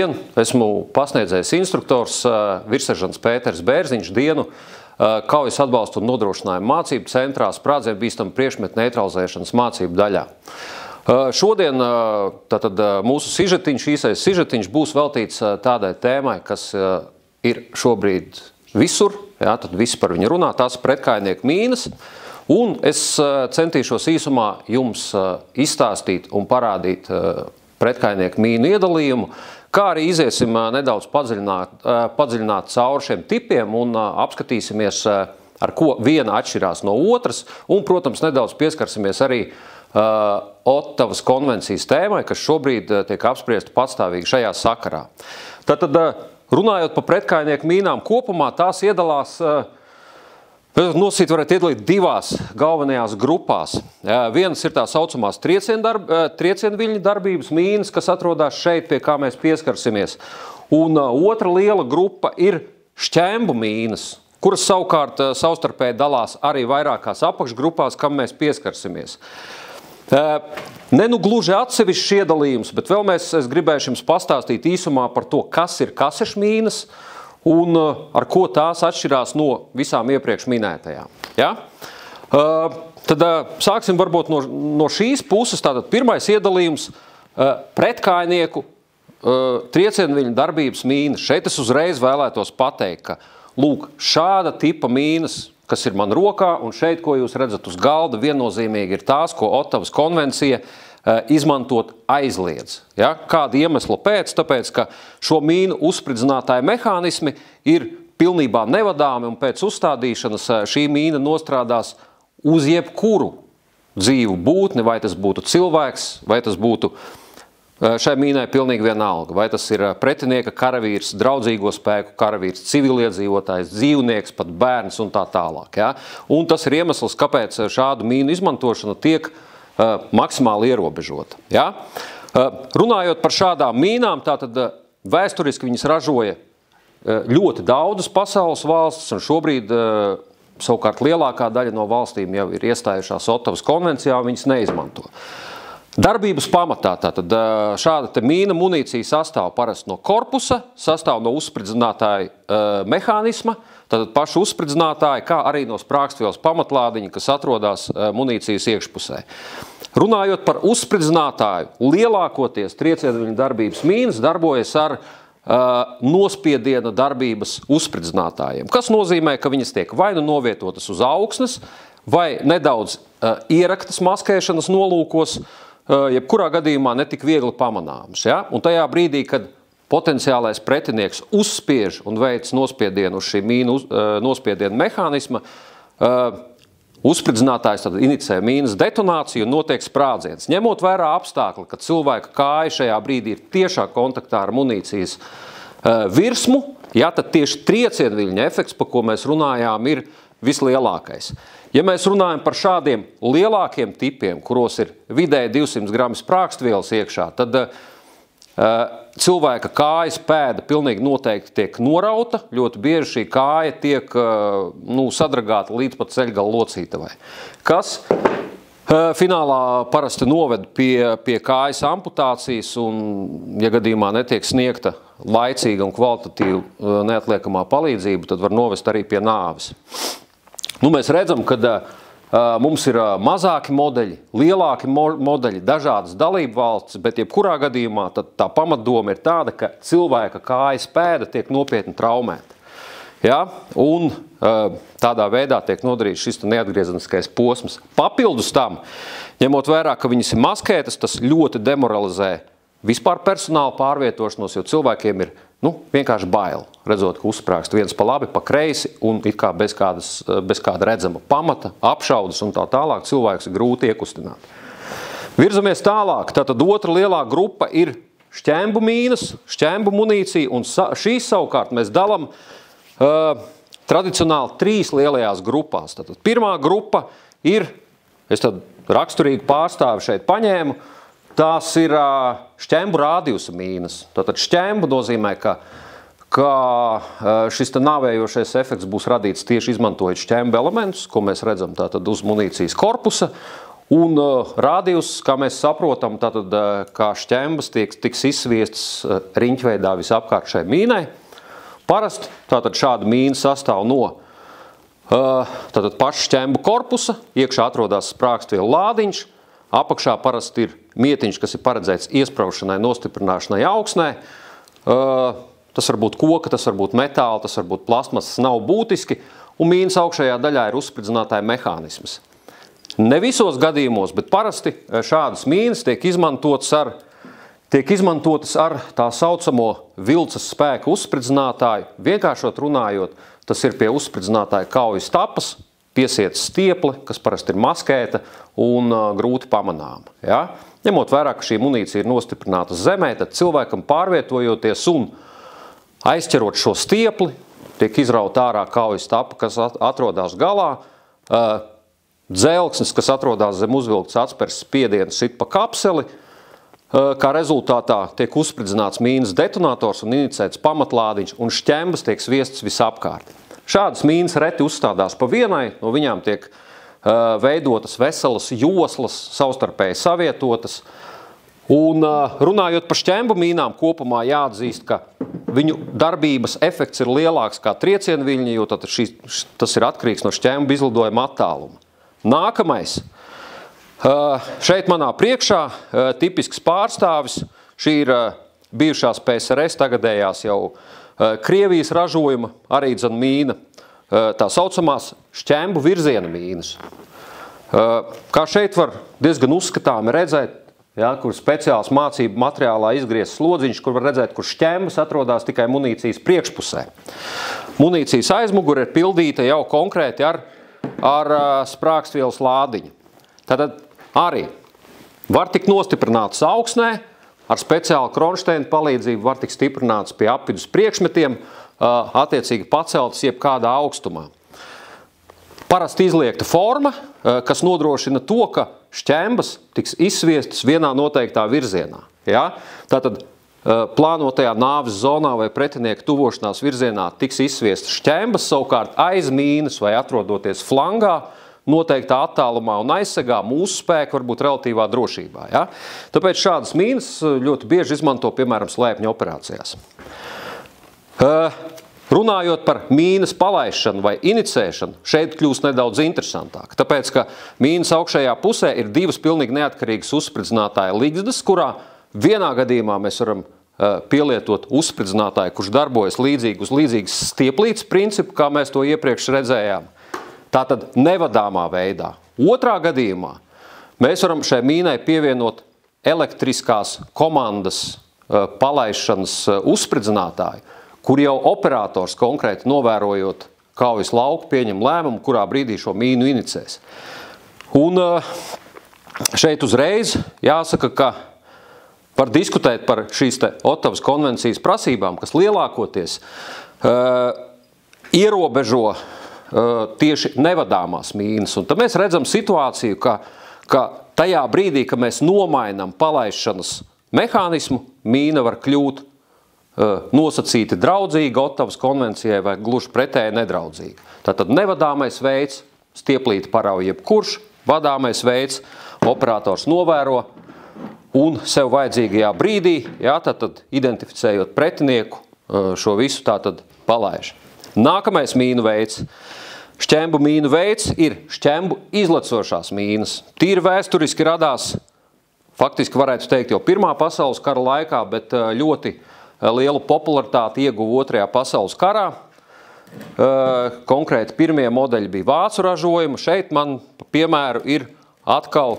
Labdien! Esmu pasniedzējs instruktors virsseržants Pēters Bērziņš dienu kaujas atbalstu un nodrošinājumu mācību centrā sprādzienu bīstamu priekšmetu neutralizēšanas mācību daļā. Šodien tātad mūsu sižetiņš, īsais sižetiņš būs veltīts tādai tēmai, kas ir šobrīd visur, jā, tad visi par viņu runā, tās pretkājnieku mīnas. Un es centīšos īsumā jums izstāstīt un parādīt pretkājnieku mīnu iedalījumu, kā arī iziesim nedaudz padziļināt cauri šiem tipiem un apskatīsimies, ar ko viena atšķirās no otras, un, protams, nedaudz pieskarsimies arī Ottavas konvencijas tēmai, kas šobrīd tiek apspriesta patstāvīgi šajā sakarā. Tātad, runājot par pretkājnieku mīnām kopumā, tās iedalās nosīt varētu iedalīt divās galvenajās grupās. Vienas ir tā saucamās triecienviļņu darbības mīnas, kas atrodas šeit, pie kā mēs pieskarsimies. Un otra liela grupa ir šķembu mīnas, kuras savukārt savstarpēji dalās arī vairākās apakšgrupās, kam mēs pieskarsimies. Ne nu gluži atsevišķs iedalījums, bet vēl es gribēšu jums pastāstīt īsumā par to, kas ir kasešmīnas, un ar ko tās atšķirās no visām iepriekš minētajām. Ja? Tad sāksim varbūt no šīs puses. Tātad pirmais iedalījums pretkājnieku triecienviļņu darbības mīnas. Šeit es uzreiz vēlētos pateikt, ka lūk, šāda tipa mīnas, kas ir man rokā, un šeit, ko jūs redzat uz galda, viennozīmīgi ir tās, ko Ottavas konvencija izmantot aizliedz. Ja? Kāda iemesla pēc? Tāpēc, ka šo mīnu uzspridzinātāju mehānismi ir pilnībā nevadāmi, un pēc uzstādīšanas šī mīna nostrādās uz jebkuru dzīvu būtni, vai tas būtu cilvēks, vai tas būtu šai mīnai pilnīgi vienalga. Vai tas ir pretinieka karavīrs, draudzīgo spēku karavīrs, civiliedzīvotājs, dzīvnieks, pat bērns un tā tālāk. Ja? Un tas ir iemesls, kāpēc šādu mīnu izmantošana tiek maksimāli ierobežota. Ja? Runājot par šādām mīnām, tātad vēsturiski viņas ražoja ļoti daudzas pasaules valstis, un šobrīd savukārt lielākā daļa no valstīm jau ir iestājušās Ottavas konvencijā, un viņas neizmanto. Darbības pamatā tātad šāda mīna munīcija sastāv parasti no korpusa, sastāv no uzspridzinātāja mehānisma, tātad pašu uzspridzinātāja, kā arī no sprāgstvielas pamatlādiņa, kas atrodas munīcijas iekšpusē. Runājot par uzspridzinātāju, lielākoties triecienviļņu darbības mīnas darbojas ar nospiediena darbības uzspridzinātājiem, kas nozīmē, ka viņas tiek vai nu novietotas uz augsnes, vai nedaudz ieraktas maskēšanas nolūkos, jebkurā gadījumā netik viegli pamanāmas. Ja? Un tajā brīdī, kad potenciālais pretinieks uzspiež un veic nospiedienu uz šī mīnu nospiedienu mehānisma, uzspridzinātājs tad inicē mīnas detonāciju un notiek sprādziens. Ņemot vērā apstākli, ka cilvēka kāja šajā brīdī ir tiešā kontaktā ar munīcijas virsmu, ja, tad tieši triecienviļņa efekts, par ko mēs runājām, ir vislielākais. Ja mēs runājam par šādiem lielākiem tipiem, kuros ir vidēji 200 grami sprāgstvielas iekšā, tad cilvēka kājas pēda pilnīgi noteikti tiek norauta, ļoti bieži šī kāja tiek sadragāta līdz pat ceļgala locītavai, kas finālā parasti noved pie kājas amputācijas un, ja gadījumā netiek sniegta laicīga un kvalitatīva neatliekamā palīdzība, tad var novest arī pie nāves. Mēs redzam, ka mums ir mazāki modeļi, lielāki modeļi, dažādas dalību valstis, bet jebkurā gadījumā tad tā pamatdoma ir tāda, ka cilvēka kājas pēda tiek nopietni traumēta. Ja? Un tādā veidā tiek nodarīts šis neatgriezeniskais posms. Papildus tam, ņemot vērā, ka viņas ir maskētas, tas ļoti demoralizē vispār personāla pārvietošanos, jo cilvēkiem ir vienkārši bail, redzot, ka uzsprāgst viens pa labi, pa kreisi un it kā bez kāda redzama pamata, apšaudas un tā tālāk cilvēks ir grūti iekustināt. Virzamies tālāk, tātad otra lielā grupa ir šķembu mīnas, šķembu munīcija, un šīs savukārt mēs dalam tradicionāli 3 lielajās grupās. Tātad pirmā grupa ir, es tad raksturīgi pārstāvi šeit paņēmu, tās ir šķembu rādījusa mīnas. Tātad šķembu nozīmē, ka šis nāvējošais efekts būs radīts tieši izmantojot šķembu elementus, ko mēs redzam tātad uz munīcijas korpusa, Un rādījus, kā mēs saprotam, tātad, kā šķembas tiks izsviestas riņķveidā visapkārt šai mīnai. Parasti tātad šāda mīna sastāv no tātad paša šķembu korpusa, iekšā atrodas sprākstvielu lādiņš, apakšā parasti ir mietiņš, kas ir paredzēts iespraušanai, nostiprināšanai augsnē. Tas var būt koka, tas var būt metāla, tas var būt plastmasas, nav būtiski, un mīnas augšējā daļā ir uzspridzinātāja mehānisms. Ne visos gadījumos, bet parasti šādas mīnas tiek izmantotas ar tā saucamo vilces spēku uzspridzinātāju. Vienkāršot runājot, tas ir pie uzspridzinātāja kaujas tapas, piesiets stiepli, kas parasti ir maskēta un grūti pamanāma. Ja? Ņemot vērā, ka šī munīcija ir nostiprināta zemē, tad cilvēkam pārvietojoties un aizķerot šo stiepli, tiek izrauta ārā kaujas tapa, kas atrodas galā, dzelksnis, kas atrodas zem uzvilktas atspērs spiediena, sit pa kapseli, kā rezultātā tiek uzspridzināts mīnas detonators un inicēts pamatlādiņš, un šķembas tiek sviestas visapkārt. Šādas mīnas reti uzstādās pa vienai, no viņām tiek veidotas veselas joslas, savstarpēji savietotas. Un runājot par šķembu mīnām, kopumā jāatzīst, ka viņu darbības efekts ir lielāks kā triecienviļņi, jo tas ir atkarīgs no šķembu izlidojuma attāluma. Nākamais. Šeit manā priekšā tipisks pārstāvis. Šī ir bijušās PSRS, tagadējās jau Krievijas ražojuma, arī dzen mīna, tā saucamās šķembu virziena mīnas. Kā šeit var diezgan uzskatāmi redzēt, ja, kur speciāls mācību materiālā izgriezts slodziņš, kur var redzēt, kur šķembas atrodas tikai munīcijas priekšpusē. Munīcijas aizmugure ir pildīta jau konkrēti ar sprākstvielas lādiņu. Tātad arī var tikt nostiprināts augsnē, ar speciālu kronšteinu palīdzību var tikt stiprināts pie apvidus priekšmetiem, attiecīgi paceltas jebkādā augstumā. Parasti izliekta forma, kas nodrošina to, ka šķembas tiks izsviestas vienā noteiktā virzienā. Ja? Tātad plānotajā nāves zonā vai pretinieka tuvošanās virzienā tiks izsviestas šķembas, savukārt aiz mīnas vai atrodoties flangā, noteiktā attālumā un aizsegā mūsu spēki var būt relatīvā drošībā. Ja? Tāpēc šādas mīnas ļoti bieži izmanto, piemēram, slēpņu operācijās. Runājot par mīnas palaišanu vai inicēšanu, šeit kļūst nedaudz interesantāk. Tāpēc, ka mīnas augšējā pusē ir divas pilnīgi neatkarīgas uzspridzinātāja ligzdas, kurā vienā gadījumā mēs varam pielietot uzspridzinātāju, kurš darbojas līdzīgi uz līdzīgas stieplītes principu, kā mēs to iepriekš redzējām. Tātad nevadāmā veidā. Otrā gadījumā mēs varam šai mīnai pievienot elektriskās komandas palaišanas uzspridzinātāju, kur jau operators konkrēti novērojot kaujas lauku pieņem lēmumu, kurā brīdī šo mīnu inicēs. Un šeit uzreiz jāsaka, ka var diskutēt par šīs te Ottavas konvencijas prasībām, kas lielākoties ierobežo tieši nevadāmās mīnas. Un tad mēs redzam situāciju, ka tajā brīdī, ka mēs nomainam palaišanas mehānismu, mīna var kļūt nosacīti draudzīga Ottavas konvencijai vai gluži pretēji nedraudzīga. Tātad nevadāmais veids, stieplīti parauj jebkurš, vadāmais veids, operators novēro un sev vajadzīgajā brīdī, jā, tātad identificējot pretinieku, šo visu tātad palaiž. Nākamais mīnu veids. Šķembu mīnu veids ir šķembu izlecošās mīnas. Tīri vēsturiski radās, faktiski varētu teikt jau Pirmā pasaules kara laikā, bet ļoti lielu popularitāti ieguva Otrajā pasaules karā. Konkrēti pirmie modeļi bija vācu ražojuma. Šeit man, piemēru, ir atkal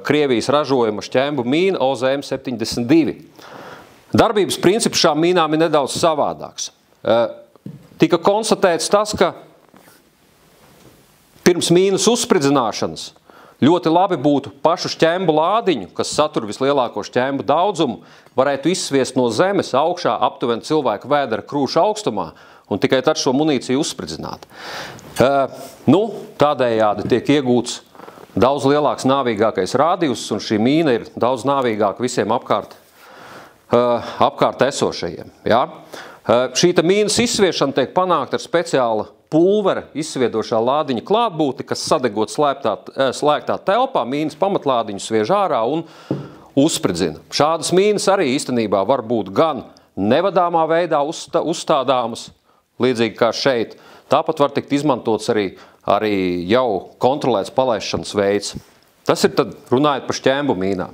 Krievijas ražojuma šķembu mīna OZM-72. Darbības princips šām mīnām ir nedaudz savādāks. Tika konstatēts tas, ka pirms mīnas uzspridzināšanas ļoti labi būtu pašu šķembu lādiņu, kas satur vislielāko šķembu daudzumu, varētu izsviest no zemes augšā aptuveni cilvēka vēdera krūša augstumā un tikai tad šo munīciju uzspridzināt. Tādējādi tiek iegūts daudz lielāks nāvīgākais rādījus, un šī mīna ir daudz nāvīgāka visiem apkārt esošajiem. Ja? Šīta mīnas izsviešana tiek panākta ar speciālu pulvera izsviedošā lādiņa klātbūtne, kas sadegot slēgtā telpā, mīnas pamatlādiņu sviež ārā un uzspridzina. Šādas mīnas arī īstenībā var būt gan nevadāmā veidā uzstādāmas, līdzīgi kā šeit. Tāpat var tikt izmantots arī jau kontrolēts palaišanas veids. Tas ir tad runājot par šķēmbu mīnām.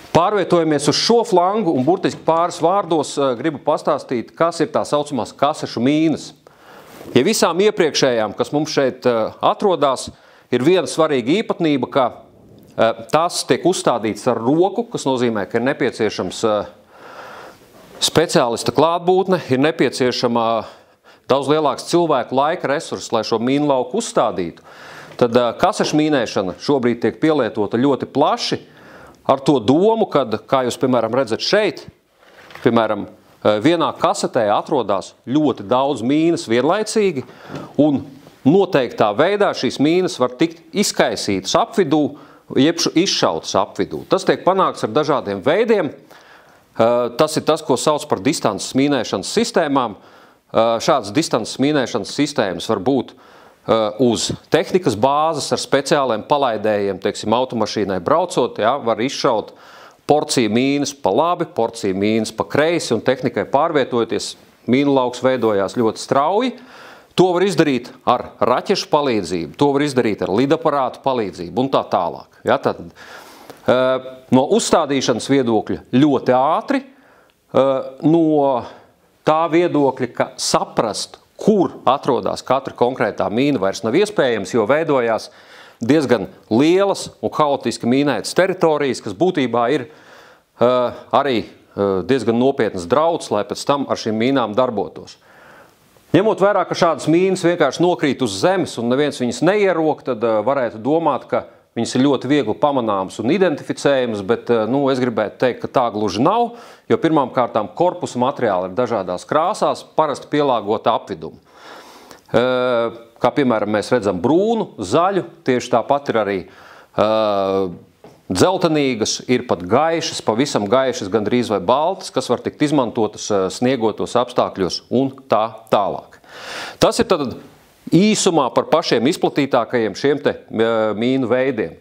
Pārvietojamies uz šo flangu un burtiski pāris vārdos gribu pastāstīt, kas ir tā saucamās kasešu mīnas. Ja visām iepriekšējām, kas mums šeit atrodas, ir viena svarīga īpatnība, ka tās tiek uzstādītas ar roku, kas nozīmē, ka ir nepieciešams speciālista klātbūtne, ir nepieciešama daudz lielāks cilvēku laika resurss, lai šo mīnu lauku uzstādītu. Tad kasešu mīnēšana šobrīd tiek pielietota ļoti plaši, ar to domu, kad, kā jūs, piemēram, redzat šeit, piemēram, vienā kasetē atrodas ļoti daudz mīnas vienlaicīgi, un noteiktā veidā šīs mīnas var tikt izkaisītas apvidū, jeb izšautas apvidū. Tas tiek panākts ar dažādiem veidiem. Tas ir tas, ko sauc par distances mīnēšanas sistēmām. Šādas distances mīnēšanas sistēmas var būt uz tehnikas bāzes ar speciāliem palaidējiem, teiksim, automašīnai braucot, var izšaut porciju mīnas pa labi, porciju mīnas pa kreisi, un tehnikai pārvietojoties, mīnu lauks veidojās ļoti strauji. To var izdarīt ar raķešu palīdzību, to var izdarīt ar lidaparātu palīdzību un tā tālāk. Tātad, no uzstādīšanas viedokļa ļoti ātri, no tā viedokļa, ka saprast, kur atrodas katra konkrētā mīna, vairs nav iespējams, jo veidojās diezgan lielas un haotiski mīnētas teritorijas, kas būtībā ir arī diezgan nopietnas drauds, lai pēc tam ar šīm mīnām darbotos. Ņemot vērā, ka šādas mīnas vienkārši nokrīt uz zemes un neviens viņas neierok, tad varētu domāt, ka viņas ir ļoti viegli pamanāmas un identificējamas, bet es gribētu teikt, ka tā gluži nav, jo pirmām kārtām korpusa materiāli ir dažādās krāsās, parasti pielāgota apvidumu. Kā piemēram mēs redzam brūnu, zaļu, tieši tāpat ir arī dzeltenīgas, ir pat gaišas, pavisam gaišas, gandrīz vai baltas, kas var tikt izmantotas sniegotos apstākļos un tā tālāk. Tas ir tad īsumā par pašiem izplatītākajiem šiem te mīnu veidiem.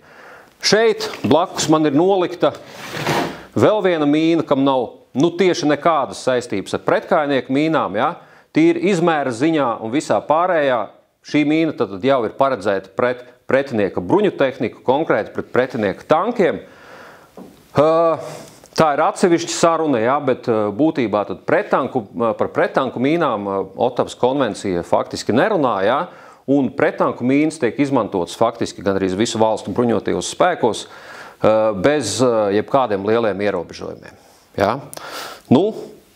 Šeit blakus man ir nolikta vēl viena mīna, kam nav tieši nekādas saistības ar pretkājnieku mīnām. Tīri izmēra ziņā un visā pārējā šī mīna tad jau ir paredzēta pret pretinieka bruņu tehniku, konkrēti pret pretinieka tankiem. Tā ir atsevišķa saruna, bet būtībā tad par prettanku mīnām Otavas konvencija faktiski nerunā, un prettanku mīnas tiek izmantotas faktiski gandrīz visu valstu bruņotajos spēkos bez jebkādiem lieliem ierobežojumiem.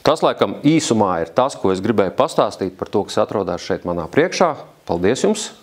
Tas, laikam, īsumā ir tas, ko es gribēju pastāstīt par to, kas atrodas šeit manā priekšā. Paldies jums!